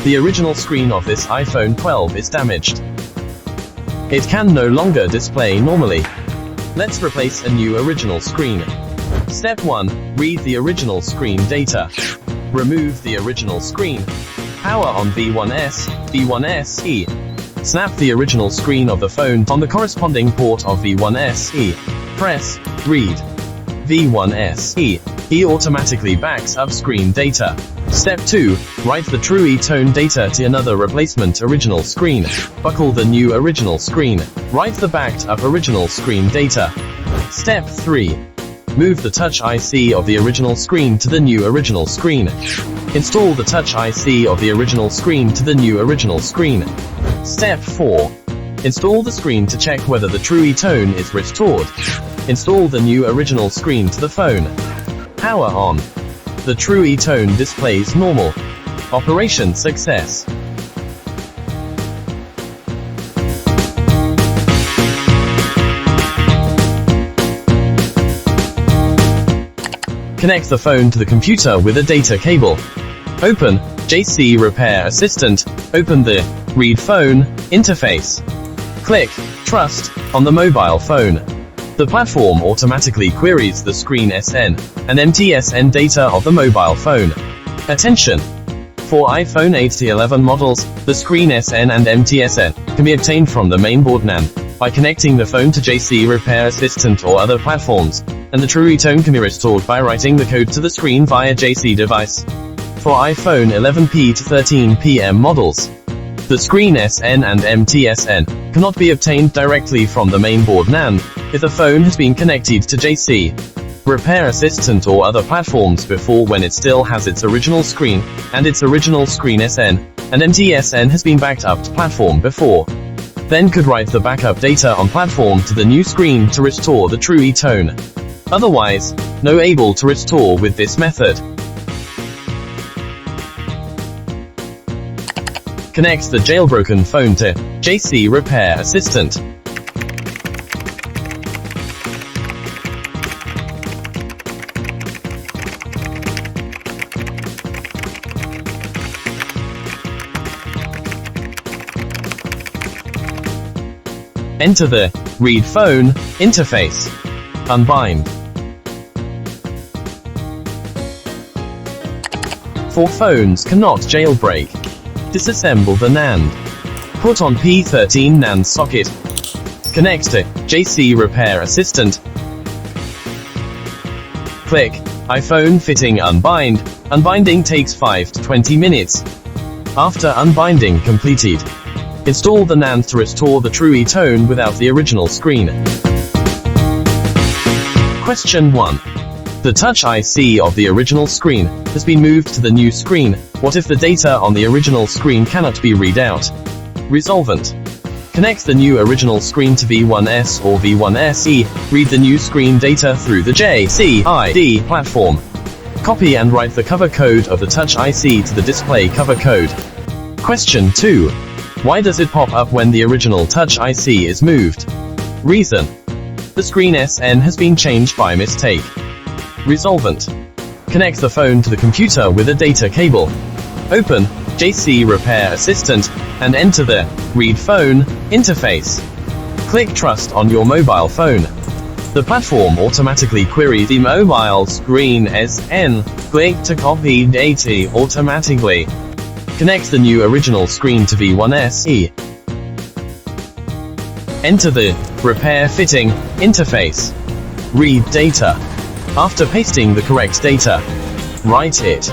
The original screen of this iPhone 12 is damaged. It can no longer display normally. Let's replace a new original screen. Step 1. Read the original screen data. Remove the original screen. Power on V1SE. Snap the original screen of the phone on the corresponding port of V1SE. Press Read. V1SE. He automatically backs up screen data. Step 2. Write the Ture tone data to another replacement original screen. Buckle the new original screen. Write the backed up original screen data. Step 3. Move the touch IC of the original screen to the new original screen. Install the touch IC of the original screen to the new original screen. Step 4. Install the screen to check whether the Ture tone is restored. Install the new original screen to the phone. Power on. The Ture tone displays normal. Operation success. Connect the phone to the computer with a data cable. Open JC Repair Assistant. Open the Read Phone interface. Click Trust on the mobile phone. The platform automatically queries the Scrren and MTSN data of the mobile phone. Attention! For iPhone 8 to 11 models, the Scrren and MTSN can be obtained from the mainboard NAND by connecting the phone to JC Repair Assistant or other platforms, and the Ture tone can be restored by writing the code to the screen via JC device. For iPhone 11P to 13PM models, the Scrren and MTSN cannot be obtained directly from the mainboard NAND if the phone has been connected to JC Repair Assistant or other platforms before, when it still has its original screen, and its original Scrren and MTSN has been backed up to platform before. Then could write the backup data on platform to the new screen to restore the Ture tone. Otherwise, no able to restore with this method. Connect the jailbroken phone to JC Repair Assistant. Enter the Read Phone interface. Unbind. For phones cannot jailbreak, disassemble the NAND. Put on P13 NAND socket. Connect to JC Repair Assistant. Click iPhone fitting unbind. Unbinding takes 5 to 20 minutes. After unbinding completed, install the NAND to restore the Ture tone without the original screen. Question 1. The touch IC of the original screen has been moved to the new screen. What if the data on the original screen cannot be read out? Resolvent. Connect the new original screen to V1S or V1SE. Read the new screen data through the JCID platform. Copy and write the cover code of the touch IC to the display cover code. Question 2. Why does it pop up when the original touch IC is moved? Reason. The Scrren has been changed by mistake. Resolvent. Connect the phone to the computer with a data cable. Open JC Repair Assistant and enter the Read Phone interface. Click Trust on your mobile phone. The platform automatically queries the mobile Scrren. Click to copy data automatically. Connect the new original screen to V1SE. Enter the Repair Fitting interface. Read data. After pasting the correct data, write it.